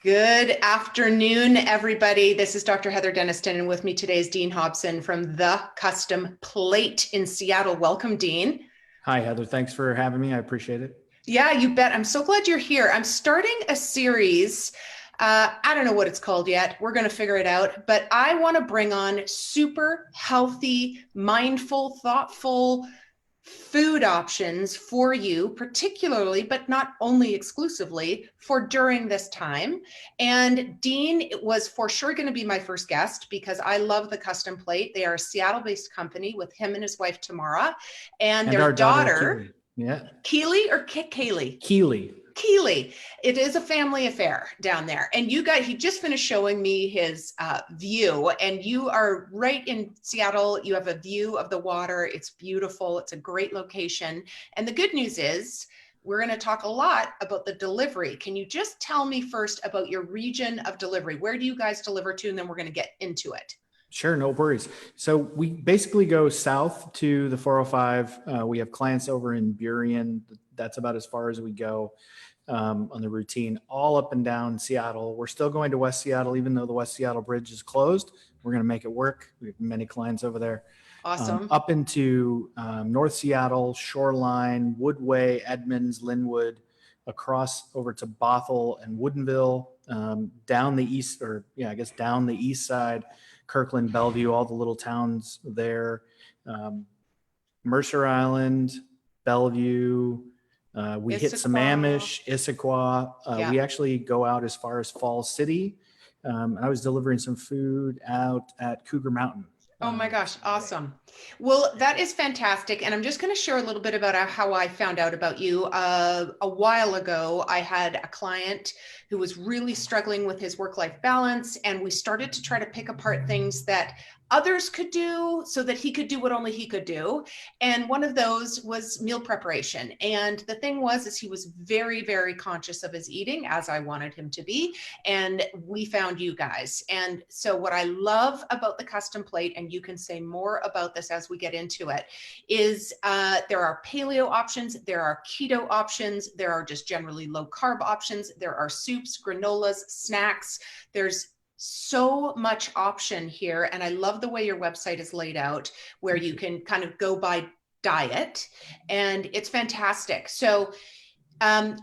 Good afternoon, everybody. This is Dr. Heather Denniston, and with me today is Dean Hobson from The Custom Plate in Seattle. Welcome, Dean. Hi, Heather. Thanks for having me. I appreciate it. Yeah, you bet. I'm so glad you're here. I'm starting a series. I don't know what it's called yet. We're going to figure it out. But I want to bring on super healthy, mindful, thoughtful food options for you, particularly, but not only exclusively, for during this time. And Dean was for sure going to be my first guest because I love the Custom Plate. They are a Seattle-based company with him and his wife, Tamara, and their our daughter, Keely. Yeah. Keely or Kaylee? Keely. Keely. It is a family affair down there. And you guys, he just finished showing me his view, and you are right in Seattle. You have a view of the water. It's beautiful. It's a great location. And the good news is we're going to talk a lot about the delivery. Can you just tell me first about your region of delivery? Where do you guys deliver to? And then we're going to get into it. Sure, no worries. So we basically go south to the 405. We have clients over in Burien. That's about as far as we go on the routine, all up and down Seattle. We're still going to West Seattle, even though the West Seattle Bridge is closed. We're going to make it work. We have many clients over there. Awesome. Up into North Seattle, Shoreline, Woodway, Edmonds, Linwood, across over to Bothell and Woodinville, down the east, down the east side, Kirkland, Bellevue, all the little towns there, Mercer Island, Bellevue. We hit Sammamish, Issaquah. We actually go out as far as Falls City. I was delivering some food out at Cougar Mountain. Oh my gosh, awesome. Well, that is fantastic. And I'm just going to share a little bit about how I found out about you. A while ago, I had a client who was really struggling with his work-life balance, and we started to try to pick apart things that others could do so that he could do what only he could do. And one of those was meal preparation. And the thing is he was very, very conscious of his eating, as I wanted him to be. And we found you guys. And so what I love about the Custom Plate, and you can say more about this as we get into it, is there are paleo options, there are keto options, there are just generally low carb options, there are soups, granolas, snacks. There's so much option here. And I love the way your website is laid out, where you can kind of go by diet, and it's fantastic. So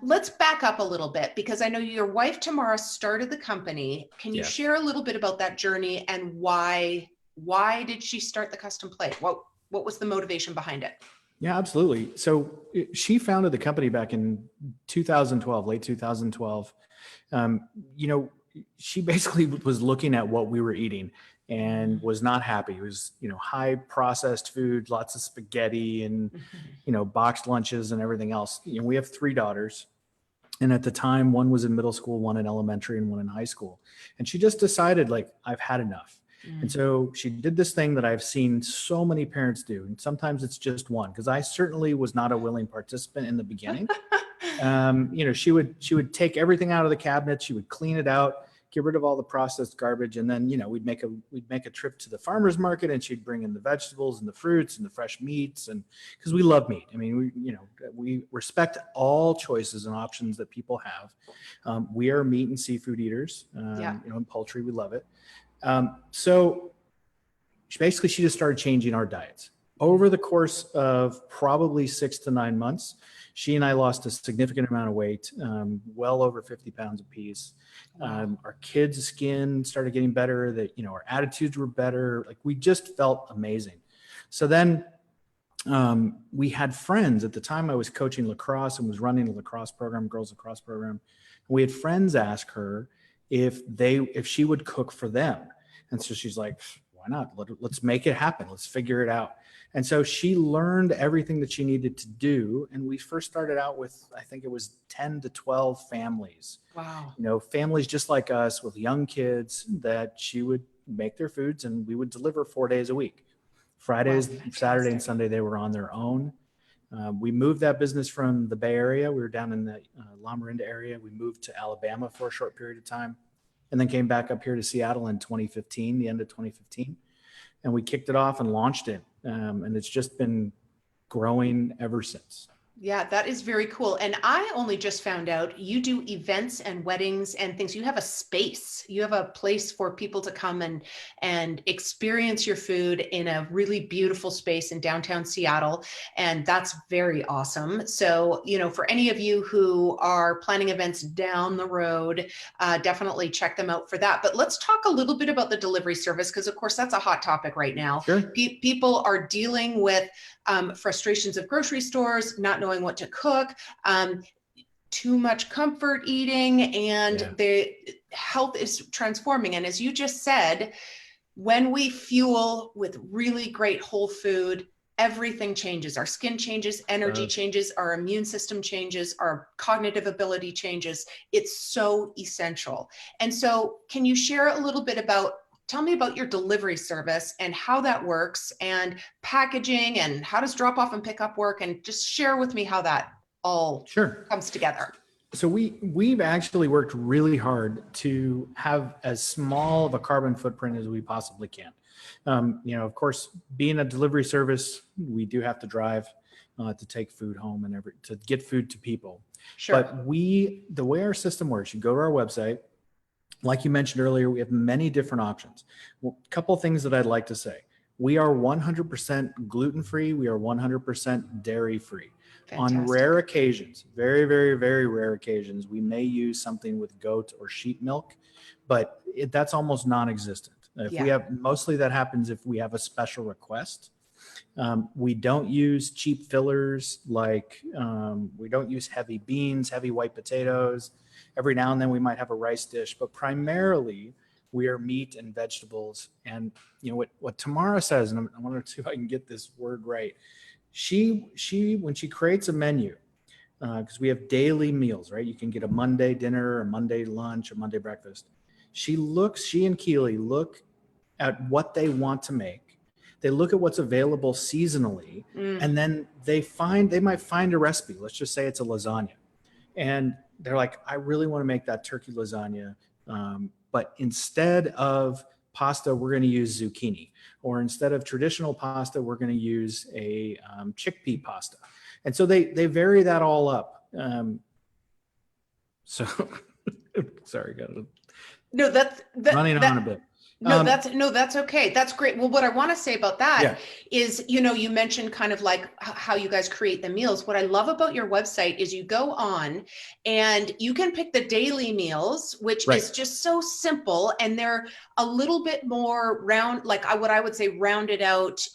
let's back up a little bit, because I know your wife, Tamara, started the company. Can you share a little bit about that journey and why did she start the Custom Plate? What was the motivation behind it? Yeah, absolutely. So she founded the company back in 2012, late 2012. She basically was looking at what we were eating and was not happy. It was, high processed food, lots of spaghetti and, boxed lunches and everything else. We have 3 daughters. And at the time, one was in middle school, one in elementary, and one in high school. And she just decided, I've had enough. And so she did this thing that I've seen so many parents do. And sometimes it's just one, because I certainly was not a willing participant in the beginning. She would take everything out of the cabinet. She would clean it out, get rid of all the processed garbage. And then, we'd make a trip to the farmer's market, and she'd bring in the vegetables and the fruits and the fresh meats. And because we love meat. I mean, we respect all choices and options that people have. We are meat and seafood eaters, and poultry, we love it. So she just started changing our diets. Over the course of probably 6 to 9 months, she and I lost a significant amount of weight, well over 50 pounds apiece. Our kids' skin started getting better, our attitudes were better. We just felt amazing. So then we had friends. At the time, I was coaching lacrosse and was running a lacrosse program, girls lacrosse program. We had friends ask her if she would cook for them. And so she's like, why not? Let's make it happen. Let's figure it out. And so she learned everything that she needed to do. And we first started out with, I think it was 10 to 12 families. Wow. Families just like us with young kids that she would make their foods, and we would deliver 4 days a week. Fridays, Saturday, and Sunday, they were on their own. We moved that business from the Bay Area. We were down in the La Miranda area. We moved to Alabama for a short period of time, and then came back up here to Seattle in 2015, the end of 2015. And we kicked it off and launched it. And it's just been growing ever since. Yeah, that is very cool. And I only just found out you do events and weddings and things. You have a space. You have a place for people to come and experience your food in a really beautiful space in downtown Seattle. And that's very awesome. So, for any of you who are planning events down the road, definitely check them out for that. But let's talk a little bit about the delivery service, because of course that's a hot topic right now. Sure. People are dealing with frustrations of grocery stores, not knowing what to cook, too much comfort eating, and the health is transforming. And as you just said, when we fuel with really great whole food, everything changes. Our skin changes, energy changes, our immune system changes, our cognitive ability changes. It's so essential. And so can you share a little bit about, tell me about your delivery service and how that works, and packaging, and how does drop off and pick up work, and just share with me how that all comes together. So we've actually worked really hard to have as small of a carbon footprint as we possibly can. Of course, being a delivery service, we do have to drive to take food home and to get food to people. Sure. But the way our system works, you go to our website. Like you mentioned earlier, we have many different options. Well, a couple of things that I'd like to say. We are 100% gluten-free. We are 100% dairy-free. Fantastic. On rare occasions, very, very, very rare occasions, we may use something with goat or sheep milk, but that's almost non-existent. Mostly that happens if we have a special request. We don't use cheap fillers, like we don't use heavy beans, heavy white potatoes. Every now and then we might have a rice dish, but primarily we are meat and vegetables. And what Tamara says, and I want to see if I can get this word right. She when she creates a menu, because we have daily meals, right? You can get a Monday dinner, a Monday lunch, a Monday breakfast. She and Keely look at what they want to make. They look at what's available seasonally, and then they might find a recipe. Let's just say it's a lasagna. And they're like, I really want to make that turkey lasagna. But instead of pasta, we're going to use zucchini. Or instead of traditional pasta, we're going to use a chickpea pasta. And so they vary that all up. Sorry, got it. No, running on a bit. That's okay. That's great. Well, what I want to say about that is, you mentioned kind of like how you guys create the meals. What I love about your website is you go on and you can pick the daily meals, which is just so simple. And they're a little bit more what I would say rounded out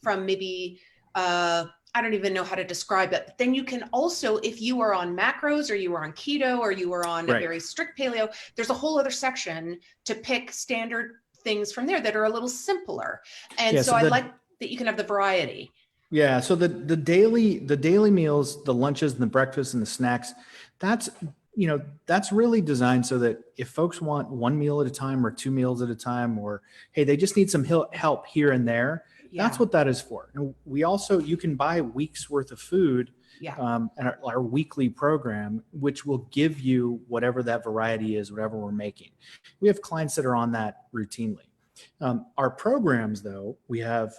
from maybe, I don't even know how to describe it. But then you can also, if you are on macros or you are on keto or you are on a very strict paleo, there's a whole other section to pick standard things from there that are a little simpler. And so I like that you can have the variety. Yeah. So the daily meals, the lunches and the breakfasts and the snacks, that's really designed so that if folks want one meal at a time or two meals at a time, or, hey, they just need some help here and there, that's what that is for. And you can buy weeks worth of food and our weekly program, which will give you whatever that variety is, whatever we're making. We have clients that are on that routinely. Our programs, though, we have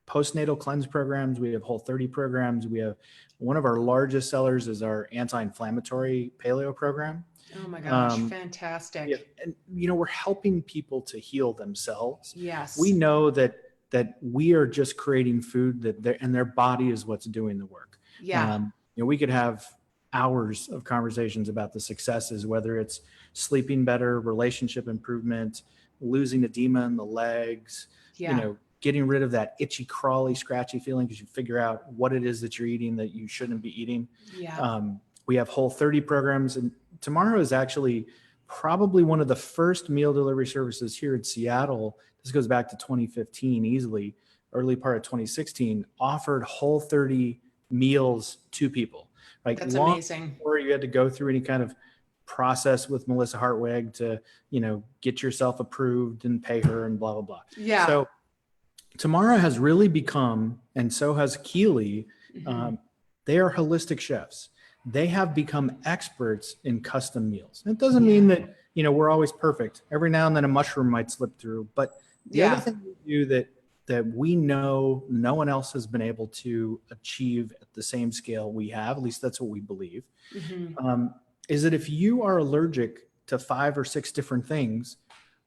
postnatal cleanse programs. We have Whole30 programs. We have one of our largest sellers is our anti-inflammatory paleo program. Oh my gosh, fantastic. And, we're helping people to heal themselves. Yes. We know that we are just creating food and their body is what's doing the work. Yeah. We could have hours of conversations about the successes, whether it's sleeping better, relationship improvement, losing edema in the legs, getting rid of that itchy, crawly, scratchy feeling because you figure out what it is that you're eating that you shouldn't be eating. Yeah. We have Whole30 programs, and tomorrow is actually probably one of the first meal delivery services here in Seattle. This goes back to 2015 easily, early part of 2016, offered Whole30 meals to people. Like, that's amazing. Or you had to go through any kind of process with Melissa Hartwig to, get yourself approved and pay her and blah, blah, blah. Yeah. So Tamara has really become, and so has Keely, they are holistic chefs. They have become experts in custom meals. It doesn't mean that, we're always perfect. Every now and then a mushroom might slip through. But the other thing we do that that we know no one else has been able to achieve at the same scale we have, at least that's what we believe, is that if you are allergic to 5 or 6 different things,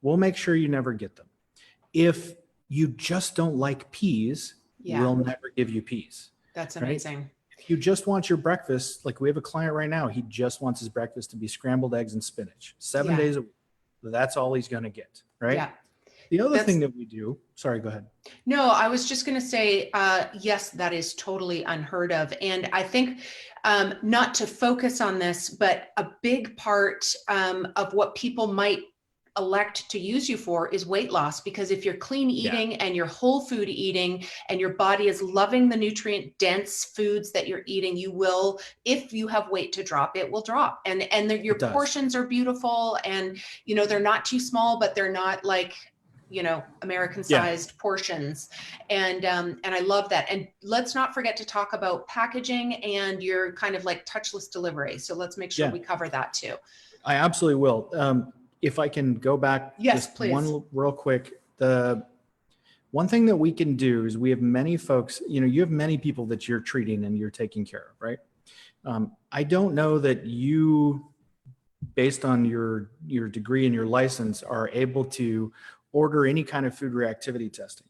we'll make sure you never get them. If you just don't like peas, we'll never give you peas. That's amazing. Right? If you just want your breakfast, like we have a client right now, he just wants his breakfast to be scrambled eggs and spinach 7 days a week. That's all he's going to get. Right. Yeah. The other thing that we do, sorry, go ahead. No, I was just going to say, yes, that is totally unheard of. And I think not to focus on this, but a big part of what people might elect to use you for is weight loss, because if you're clean eating and you're whole food eating and your body is loving the nutrient dense foods that you're eating, you will, if you have weight to drop, it will drop. And your portions are beautiful, and you know, they're not too small, but they're not like, you know, American sized portions. And I love that. And let's not forget to talk about packaging and your kind of like touchless delivery. So let's make sure we cover that too. I absolutely will. If I can go back just please. One real quick, the one thing that we can do is we have many folks, you know, you have many people that you're treating and you're taking care of, right? I don't know that you, based on your degree and your license, are able to order any kind of food reactivity testing.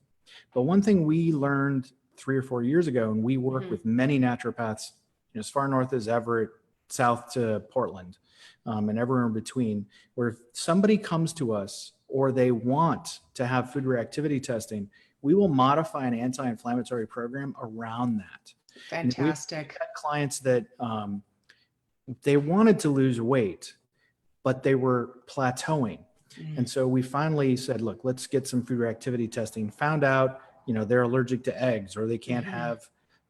But one thing we learned 3 or 4 years ago, and we work with many naturopaths, you know, as far north as Everett, south to Portland, and everywhere in between, where if somebody comes to us or they want to have food reactivity testing, we will modify an anti-inflammatory program around that. Fantastic. We've had clients that they wanted to lose weight, but they were plateauing. And so we finally said, look, let's get some food reactivity testing. Found out, you know, they're allergic to eggs, or they can't have,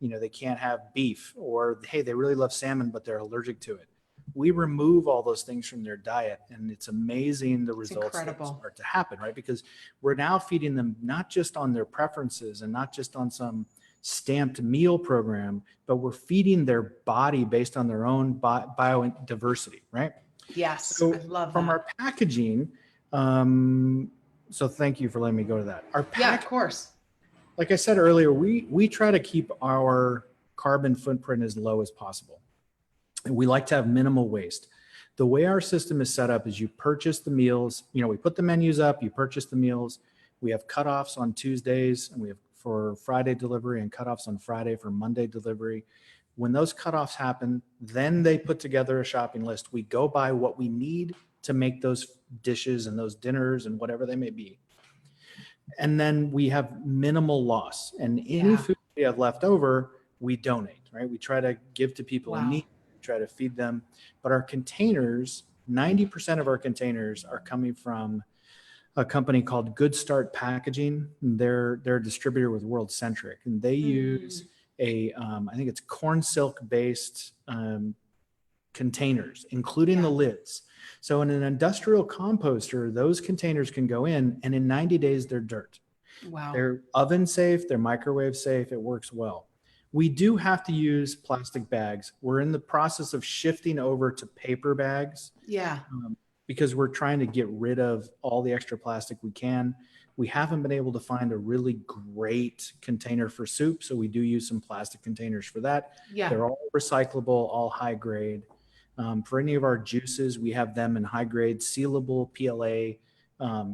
you know, they can't have beef, or hey, they really love salmon, but they're allergic to it. We remove all those things from their diet, and it's amazing the results that start to happen, right? Because we're now feeding them not just on their preferences and not just on some stamped meal program, but we're feeding their body based on their own biodiversity, right? Yes, so I love from that. our packaging, so thank you for letting me go to that. Of course. Like I said earlier, we try to keep our carbon footprint as low as possible. And we like to have minimal waste. The way our system is set up is you purchase the meals, you know, we put the menus up, you purchase the meals. We have cutoffs on Tuesdays, and we have for Friday delivery, and cutoffs on Friday for Monday delivery. When those cutoffs happen, then they put together a shopping list. We go by what we need to make those dishes and those dinners and whatever they may be. And then we have minimal loss. And any food we have left over, we donate, right? We try to give to people in need, try to feed them. But our containers, 90% of our containers are coming from a company called Good Start Packaging. They're a distributor with World Centric, and they use I think it's corn silk based containers, including the lids. So in an industrial composter, those containers can go in, and in 90 days, they're dirt. Wow. They're oven safe, they're microwave safe, it works well. We do have to use plastic bags. We're in the process of shifting over to paper bags. Because we're trying to get rid of all the extra plastic we can. We haven't been able to find a really great container for soup, so we do use some plastic containers for that. They're all recyclable, all high grade. For any of our juices, we have them in high grade, sealable PLA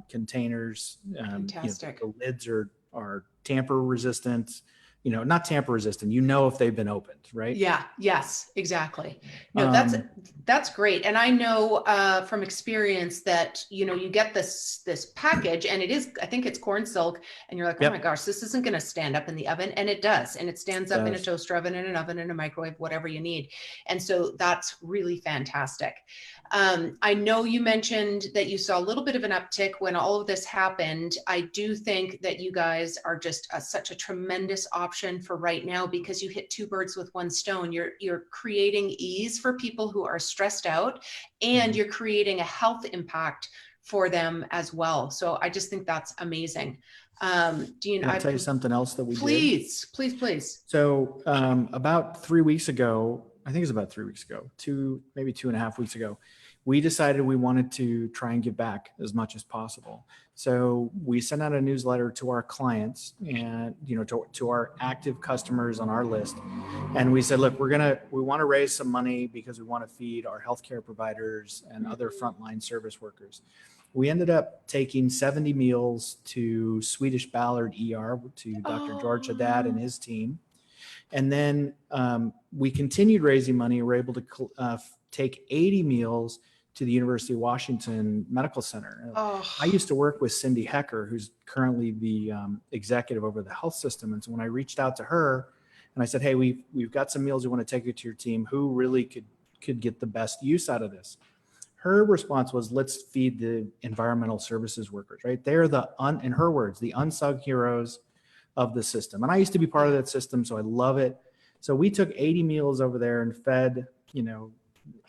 containers. Fantastic. You know, the lids are tamper resistant. You know, not tamper resistant, you know, if they've been opened, right? Yes, exactly. No, that's great. And I know from experience that, you know, you get this package, and it is, I think it's corn silk, and you're like, oh my gosh, this isn't going to stand up in the oven. And it does. And it stands up in a toaster oven, in an oven, in a microwave, whatever you need. And so that's really fantastic. I know you mentioned that you saw a little bit of an uptick when all of this happened. I do think that you guys are just such a tremendous option for right now, because you hit 2 birds with 1 stone. You're creating ease for people who are stressed out, and you're creating a health impact for them as well. So I just think that's amazing. Dean, I'll tell you something else that we did. Please. So about 3 weeks ago, I think it was about 3 weeks ago, maybe 2.5 weeks ago, we decided we wanted to try and give back as much as possible. So we sent out a newsletter to our clients and, to our active customers on our list. And we said, look, we want to raise some money because we want to feed our healthcare providers and other frontline service workers. We ended up taking 70 meals to Swedish Ballard ER, to Dr. George Haddad and his team. And then we continued raising money. We're able to take 80 meals to the University of Washington Medical Center. I used to work with Cindy Hecker, who's currently the executive over the health system. And so when I reached out to her and I said, hey, we've got some meals we want to take it to your team, who really could get the best use out of this? Her response was, let's feed the environmental services workers, right? They're in her words, the unsung heroes of the system. And I used to be part of that system, so I love it. So we took 80 meals over there and fed,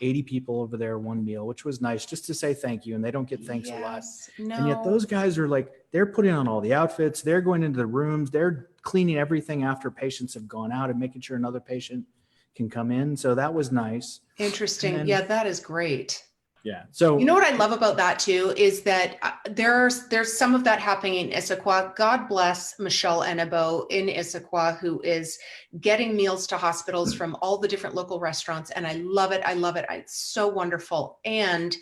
80 people over there one meal, which was nice, just to say thank you. And they don't get thanks a lot. No. And yet those guys are like, they're putting on all the outfits, they're going into the rooms, they're cleaning everything after patients have gone out and making sure another patient can come in. So that was nice. Interesting. Then, yeah, that is great. Yeah. So what I love about that too is that there's some of that happening in Issaquah. God bless Michelle Enabo in Issaquah, who is getting meals to hospitals from all the different local restaurants. And I love it. I love it. It's so wonderful. And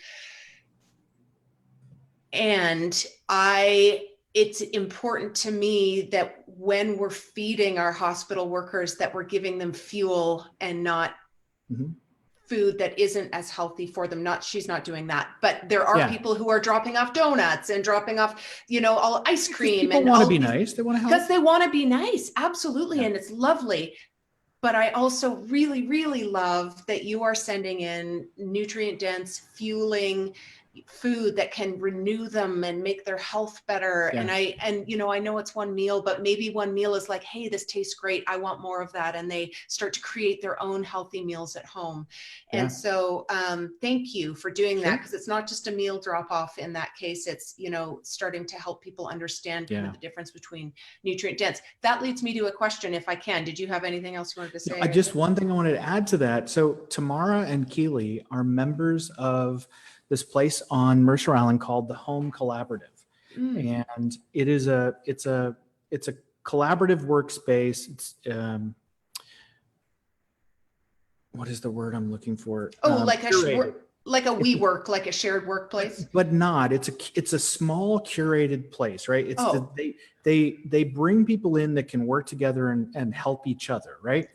it's important to me that when we're feeding our hospital workers, that we're giving them fuel and not food that isn't as healthy for them. She's not doing that, but there are people who are dropping off donuts and dropping off, all ice cream. People want to be nice. They want to help. Because they want to be nice. Absolutely. Yeah. And it's lovely. But I also really, really love that you are sending in nutrient dense, fueling food that can renew them and make their health better. Yeah. And I know it's one meal, but maybe one meal is like, hey, this tastes great, I want more of that. And they start to create their own healthy meals at home. Yeah. And so thank you for doing that, because it's not just a meal drop off in that case. It's, starting to help people understand kind of the difference between nutrient dense. That leads me to a question, if I can. Did you have anything else you wanted to say? Just one thing I wanted to add to that. So Tamara and Keely are members of this place on Mercer Island called the Home Collaborative. And it's a collaborative workspace. It's, what is the word I'm looking for? Like a WeWork, like a shared workplace, but not. It's a small curated place, right? They bring people in that can work together and help each other, right?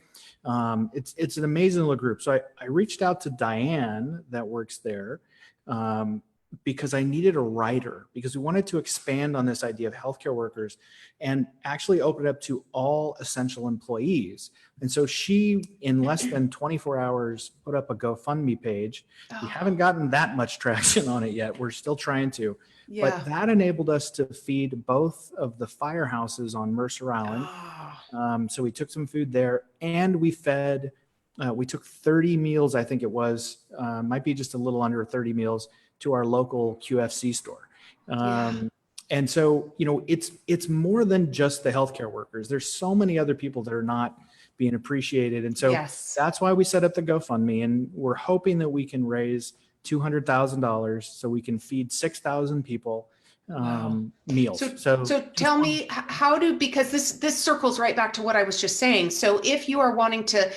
It's an amazing little group. So I reached out to Diane that works there, because I needed a writer, because we wanted to expand on this idea of healthcare workers and actually open it up to all essential employees. And so she, in less than 24 hours, put up a GoFundMe page. We haven't gotten that much traction on it yet. We're still trying to. Yeah. But that enabled us to feed both of the firehouses on Mercer Island. So we took some food there, and we fed we took 30 meals, I think it was, might be just a little under 30 meals, to our local QFC store. And so, it's more than just the healthcare workers. There's so many other people that are not being appreciated. And so that's why we set up the GoFundMe, and we're hoping that we can raise $200,000 so we can feed 6,000 people meals. So tell me because this circles right back to what I was just saying. So if you are wanting to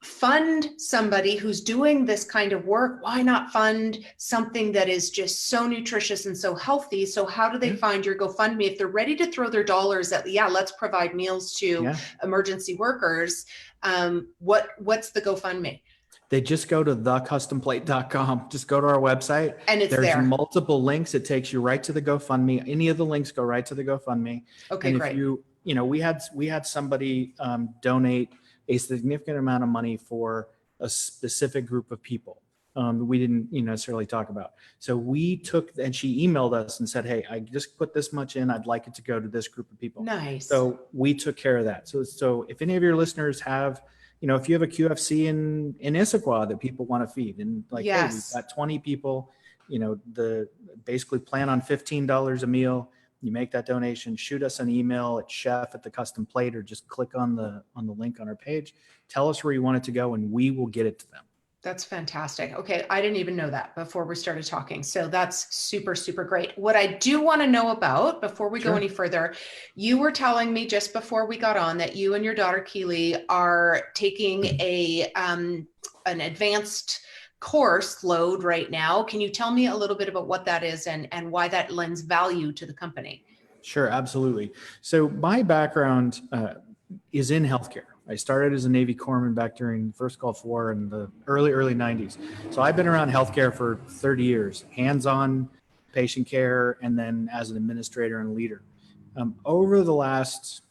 fund somebody who's doing this kind of work, why not fund something that is just so nutritious and so healthy? So how do they find your GoFundMe if they're ready to throw their dollars at, let's provide meals to emergency workers? What's the GoFundMe? They just go to thecustomplate.com. Just go to our website. And there's multiple links. It takes you right to the GoFundMe. Any of the links go right to the GoFundMe. Okay, and great. If we had somebody donate a significant amount of money for a specific group of people we didn't necessarily talk about. So we took, and she emailed us and said, hey, I just put this much in. I'd like it to go to this group of people. Nice. So we took care of that. So if any of your listeners have, if you have a QFC in Issaquah that people want to feed, and hey, we've got 20 people, basically plan on $15 a meal. you make that donation, shoot us an email at chef@thecustomplate, or just click on the link on our page. Tell us where you want it to go, and we will get it to them. That's fantastic. Okay. I didn't even know that before we started talking. So that's super, super great. What I do want to know about before we go any further, you were telling me just before we got on that you and your daughter Keely are taking an advanced course load right now. Can you tell me a little bit about what that is and why that lends value to the company? Sure, absolutely. So my background is in healthcare. I started as a Navy corpsman back during the first Gulf War in the early 90s. So I've been around healthcare for 30 years, hands-on patient care, and then as an administrator and leader. Over the last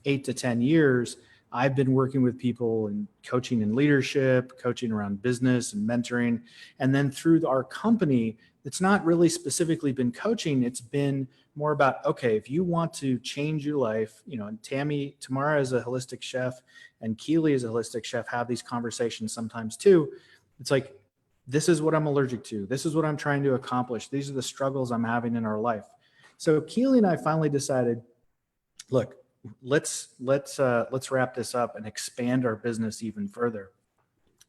8 to 10 years, I've been working with people and coaching in leadership, coaching around business and mentoring. And then through our company, it's not really specifically been coaching. It's been more about, okay, if you want to change your life, and Tamara is a holistic chef and Keely is a holistic chef, have these conversations sometimes too. It's like, this is what I'm allergic to. This is what I'm trying to accomplish. These are the struggles I'm having in our life. So Keely and I finally decided, look, let's wrap this up and expand our business even further.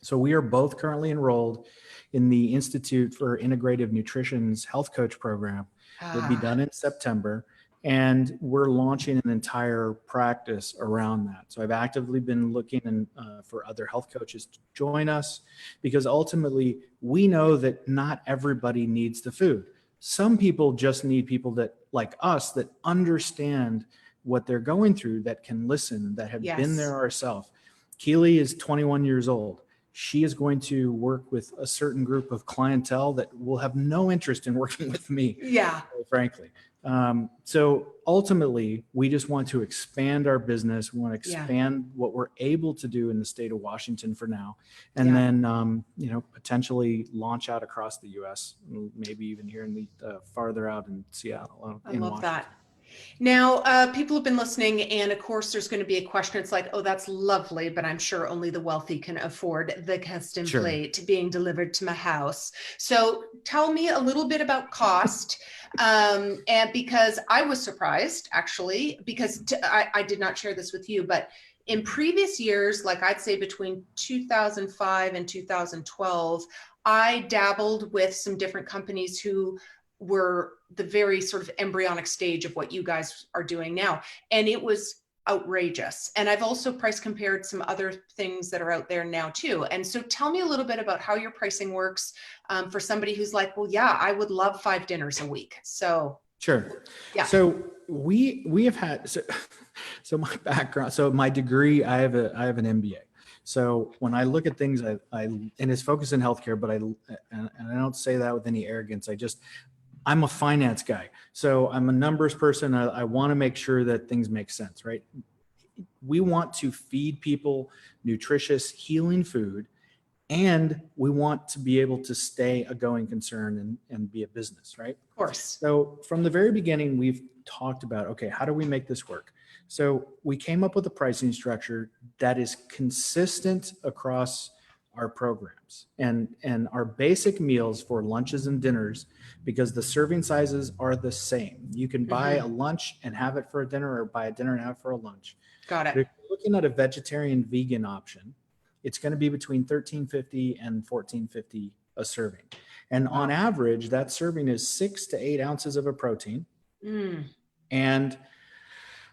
So we are both currently enrolled in the Institute for Integrative Nutrition's Health Coach program. It'll be done in September, and we're launching an entire practice around that. So I've actively been looking for other health coaches to join us, because ultimately we know that not everybody needs the food. Some people just need people that, like us, that understand what they're going through, that can listen, that have been there ourselves. Keely is 21 years old. She is going to work with a certain group of clientele that will have no interest in working with me, frankly. So ultimately, we just want to expand our business. We want to expand what we're able to do in the state of Washington for now, and then potentially launch out across the U.S., maybe even here in the farther out in Seattle. I love that. Now, people have been listening, and of course, there's going to be a question. It's like, oh, that's lovely, but I'm sure only the wealthy can afford the custom plate being delivered to my house. So tell me a little bit about cost. And because I was surprised, actually, because I did not share this with you, but in previous years, like I'd say between 2005 and 2012, I dabbled with some different companies who were the very sort of embryonic stage of what you guys are doing now. And it was outrageous. And I've also price compared some other things that are out there now too. And so tell me a little bit about how your pricing works for somebody who's like, well, yeah, I would love 5 dinners a week. So sure. Yeah. So we have had, so my background, so my degree, I have an MBA. So when I look at things, I and it's focused in healthcare, but and I don't say that with any arrogance. I'm a finance guy. So I'm a numbers person. I want to make sure that things make sense, right? We want to feed people nutritious, healing food, and we want to be able to stay a going concern and be a business, right? Of course. So from the very beginning, we've talked about, okay, how do we make this work? So we came up with a pricing structure that is consistent across our programs and our basic meals for lunches and dinners, because the serving sizes are the same. You can buy a lunch and have it for a dinner, or buy a dinner and have it for a lunch. Got it. But if you're looking at a vegetarian vegan option, it's going to be between $13.50 and $14.50 a serving. And on average, that serving is 6 to 8 ounces of a protein and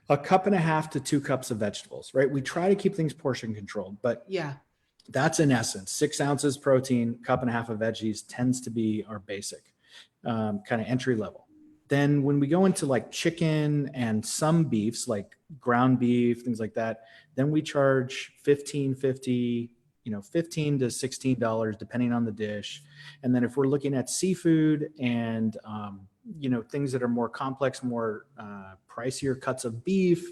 a cup and a half to 2 cups of vegetables, right? We try to keep things portion controlled, but that's in essence 6 ounces protein, cup and a half of veggies tends to be our basic kind of entry level. Then when we go into like chicken and some beefs, like ground beef, things like that, then we charge $15.50, $15 to $16 depending on the dish. And then if we're looking at seafood and things that are more complex, more pricier cuts of beef,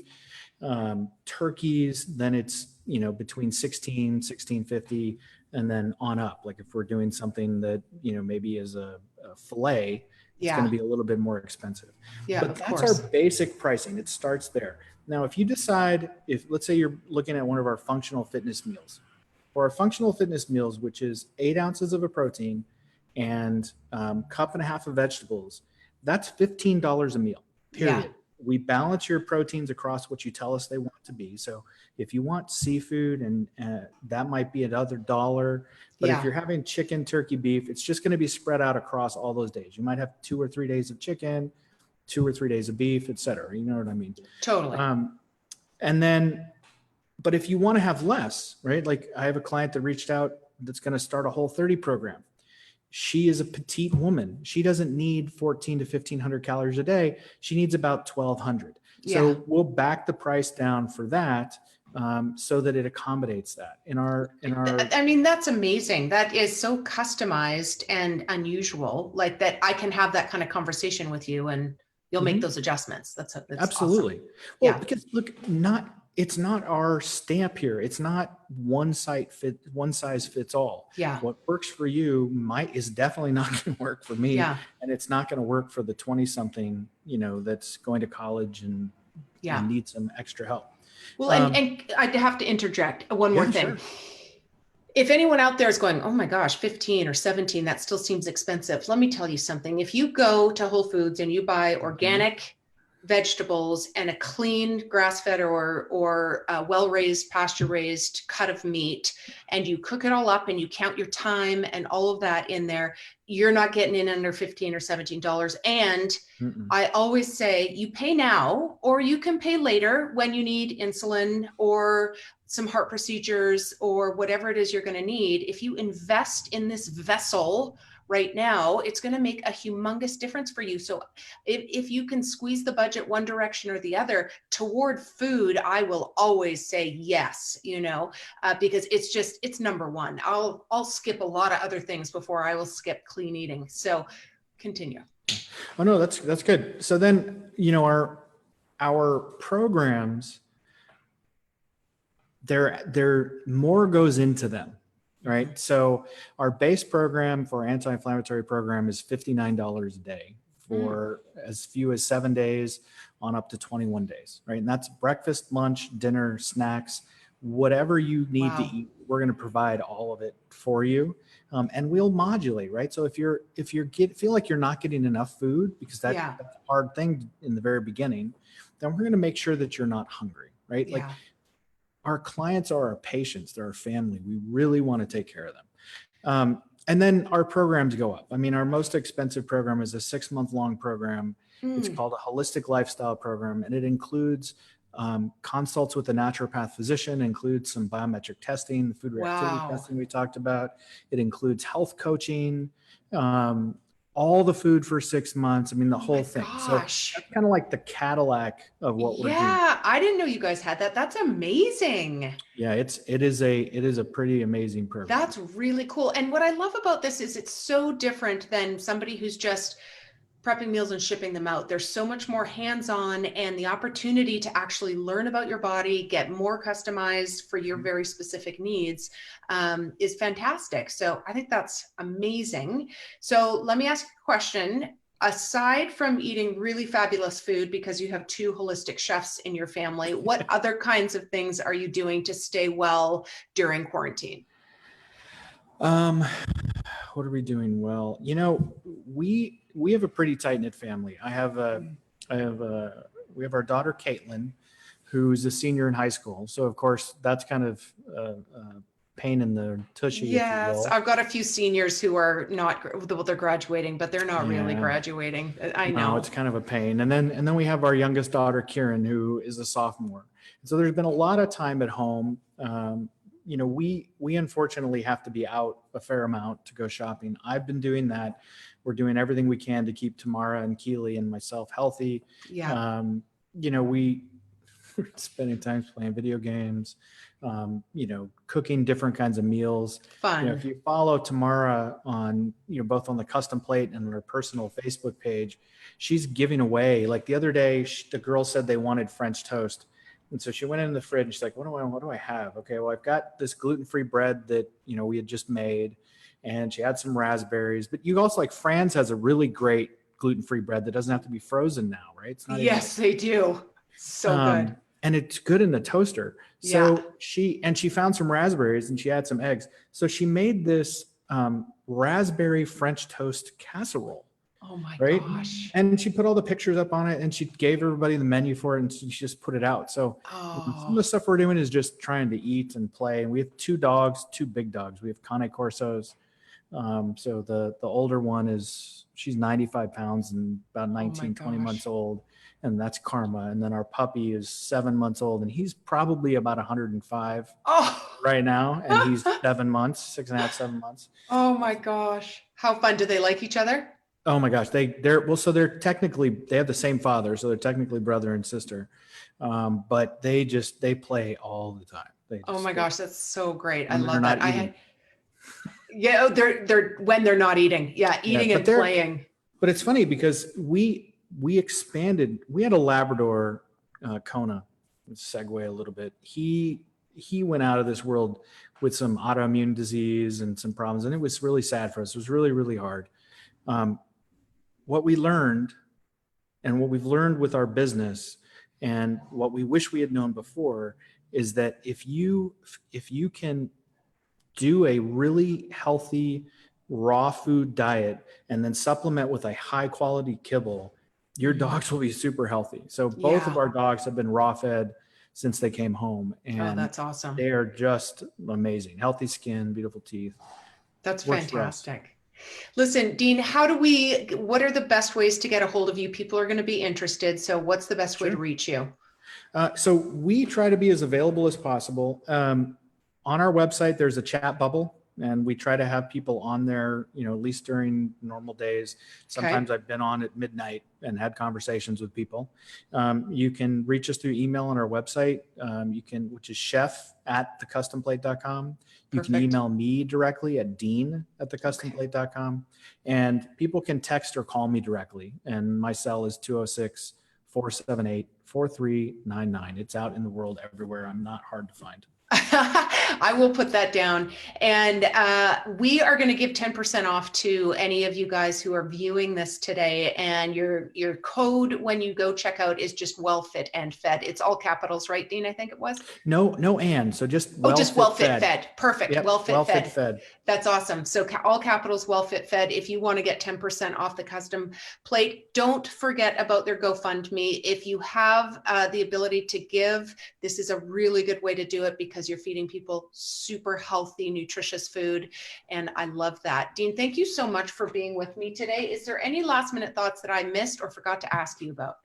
turkeys, then it's between $16.50 and then on up. Like if we're doing something that maybe is a fillet, it's going to be a little bit more expensive. But that's our basic pricing. It starts there. Now, if you decide, let's say you're looking at one of our functional fitness meals, or our functional fitness meals, which is 8 ounces of a protein and cup and a half of vegetables, that's $15 a meal. period. Yeah. We balance your proteins across what you tell us they want to be. So if you want seafood, and that might be another dollar, but if Yeah. you're having chicken, turkey, beef, it's just going to be spread out across all those days. You might have 2 or 3 days of chicken, 2 or 3 days of beef, et cetera. You know what I mean? Totally. And then, but if you want to have less, right? Like I have a client that reached out that's going to start a Whole30 program. She is a petite woman. She doesn't need 14 to 1500 calories a day. She needs about 1200. Yeah. So we'll back the price down for that, so that it accommodates that in our. I mean, that's amazing. That is so customized and unusual, like that I can have that kind of conversation with you and you'll make those adjustments. That's Absolutely. awesome. Well, because look, it's not our stamp here. It's not one size fits all. Yeah. What works for you is definitely not going to work for me. Yeah. And it's not going to work for the 20 something, that's going to college and need some extra help. Well, and I'd have to interject one more thing. Sure. If anyone out there is going, oh my gosh, 15 or 17, that still seems expensive. Let me tell you something. If you go to Whole Foods and you buy organic vegetables and a clean grass-fed or well-raised, pasture-raised cut of meat, and you cook it all up and you count your time and all of that in there, you're not getting in under $15 or $17. And I always say you pay now, or you can pay later when you need insulin or some heart procedures or whatever it is you're going to need. If you invest in this vessel right now, it's going to make a humongous difference for you. So if you can squeeze the budget one direction or the other toward food, I will always say yes, because it's number one. I'll skip a lot of other things before I will skip clean eating. So continue. Oh no, that's good. So then, our programs, there more goes into them. Right. So our base program for anti-inflammatory program is $59 a day for as few as 7 days on up to 21 days. Right. And that's breakfast, lunch, dinner, snacks, whatever you need to eat. We're going to provide all of it for you. And we'll modulate. Right. So if you feel like you're not getting enough food, because that's a hard thing in the very beginning, then we're going to make sure that you're not hungry. Right. Yeah. Like, our clients are our patients, they're our family. We really want to take care of them. And then our programs go up. I mean, our most expensive program is a 6-month-long program. It's called a holistic lifestyle program, and it includes consults with a naturopath physician, includes some biometric testing, the food reactivity testing we talked about. It includes health coaching, all the food for 6 months. I mean, the whole thing. Gosh. So that's kind of like the Cadillac of what we're doing. Yeah, I didn't know you guys had that. That's amazing. Yeah, it is a pretty amazing program. That's really cool. And what I love about this is it's so different than somebody who's just prepping meals and shipping them out. There's so much more hands-on, and the opportunity to actually learn about your body, get more customized for your very specific needs is fantastic. So I think that's amazing. So let me ask a question. Aside from eating really fabulous food because you have 2 holistic chefs in your family, what other kinds of things are you doing to stay well during quarantine? What are we doing well? We have a pretty tight knit family. We have our daughter Caitlin, who's a senior in high school. So of course that's kind of pain in the tushy. Yes, I've got a few seniors who are they're graduating, but they're not really graduating. I know. No, it's kind of a pain. And then we have our youngest daughter Kieran, who is a sophomore. So there's been a lot of time at home. We unfortunately have to be out a fair amount to go shopping. I've been doing that. We're doing everything we can to keep Tamara and Keely and myself healthy. Yeah. We're spending time playing video games, cooking different kinds of meals. Fun. If you follow Tamara on, both on the Custom Plate and her personal Facebook page, she's giving away, like the other day, the girls said they wanted French toast. And so she went in the fridge and she's like, what do I have? Okay, well, I've got this gluten-free bread that, we had just made, and she had some raspberries, but you also, like, Fran's has a really great gluten-free bread that doesn't have to be frozen now, right? It's not they do. So good. And it's good in the toaster. So she found some raspberries and she had some eggs. So she made this raspberry French toast casserole. Oh my right? gosh. And she put all the pictures up on it, and she gave everybody the menu for it, and she just put it out. So some of Oh, the stuff we're doing is just trying to eat and play. And we have two dogs, two big dogs. We have Cane Corsos. So the older one she's 95 pounds and about oh my 19, 20 months gosh. old. And that's Karma. And then our puppy is 7 months old, and he's probably about 105 Oh, right now. And he's 7 months, 6.5, 7 months. oh my gosh. How fun. Do they like each other? Oh my gosh. So they're technically, they have the same father. So they're technically brother and sister. But they play all the time. Oh my gosh, that's so great. I When they're love that. not eating. Yeah, oh, they're when they're not eating. Yeah, Yeah. eating and playing. But it's funny because we expanded. We had a Labrador, Kona. Let's segue a little bit. He went out of this world with some autoimmune disease and some problems, and it was really sad for us. It was really, really hard. What we learned, and what we've learned with our business, and what we wish we had known before, is that if you can do a really healthy raw food diet and then supplement with a high quality kibble, your dogs will be super healthy. So both of Yeah. our dogs have been raw fed since they came home, Oh, and that's awesome. they are just amazing. Healthy skin, beautiful teeth. That's Works for us. fantastic. Listen, Dean, what are the best ways to get a hold of you? People are going to be interested. So what's the best way to Sure. reach you? So we try to be as available as possible. On our website, there's a chat bubble, and we try to have people on there, at least during normal days. Sometimes I've been on at midnight and had conversations with people. You can reach us through email on our website, which is chef@thecustomplate.com. You can Perfect. email me directly at dean@thecustomplate.com. And people can text or call me directly. And my cell is 206-478-4399. It's out in the world everywhere. I'm not hard to find. I will put that down. And we are going to give 10% off to any of you guys who are viewing this today. And your code when you go check out is just well fit and fed. It's all capitals, right, Dean? I think it was. No, and so just just well fit fed. Perfect. Yep, Well fit fed. That's awesome. So all capitals, well fed. If you want to get 10% off the custom plate, don't forget about their GoFundMe. If you have the ability to give, this is a really good way to do it because you're feeding people super healthy, nutritious food. And I love that. Dean, thank you so much for being with me today. Is there any last minute thoughts that I missed or forgot to ask you about?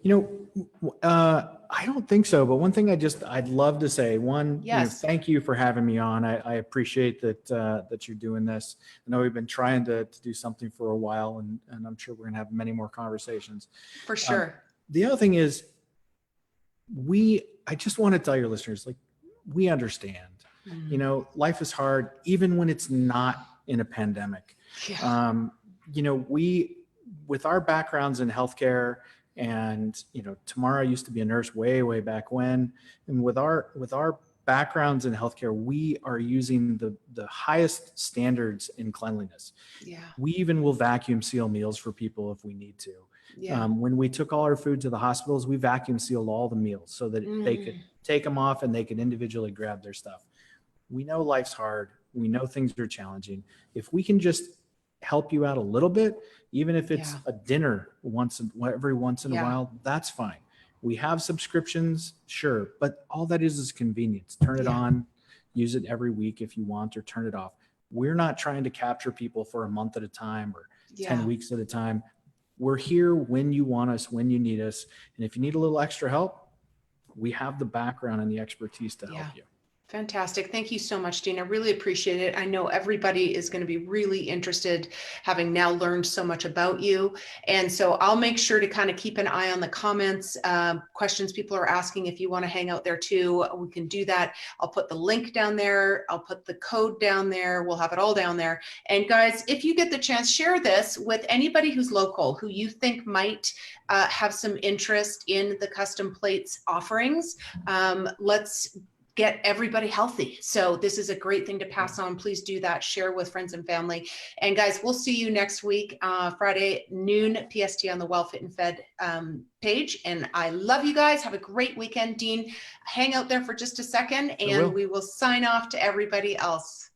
I don't think so. But one thing I'd love to say, yes. Thank you for having me on. I appreciate that you're doing this. I know we've been trying to do something for a while, and I'm sure we're going to have many more conversations. For sure. The other thing is, I just want to tell your listeners, we understand, life is hard, even when it's not in a pandemic. Yeah. With our backgrounds in healthcare, and Tamara used to be a nurse way back when, and with our backgrounds in healthcare, we are using the highest standards in cleanliness. Yeah. We even will vacuum seal meals for people if we need to. Yeah. When we took all our food to the hospitals, we vacuum sealed all the meals so that they could take them off and they could individually grab their stuff. We know life's hard. We know things are challenging. If we can just help you out a little bit, even if it's a dinner every once in a while, that's fine. We have subscriptions, sure, but all that is convenience. Turn it on, use it every week if you want, or turn it off. We're not trying to capture people for a month at a time or 10 weeks at a time. We're here when you want us, when you need us. And if you need a little extra help, we have the background and the expertise to help you. Fantastic. Thank you so much, Dean. I really appreciate it. I know everybody is going to be really interested, having now learned so much about you. And so I'll make sure to kind of keep an eye on the comments, questions people are asking. If you want to hang out there too, we can do that. I'll put the link down there. I'll put the code down there. We'll have it all down there. And guys, if you get the chance, share this with anybody who's local, who you think might have some interest in the custom plates offerings. Let's get everybody healthy. So this is a great thing to pass on. Please do that. Share with friends and family. And guys, we'll see you next week, Friday, noon PST on the Well Fit and Fed page. And I love you guys. Have a great weekend. Dean, hang out there for just a second and we will sign off to everybody else.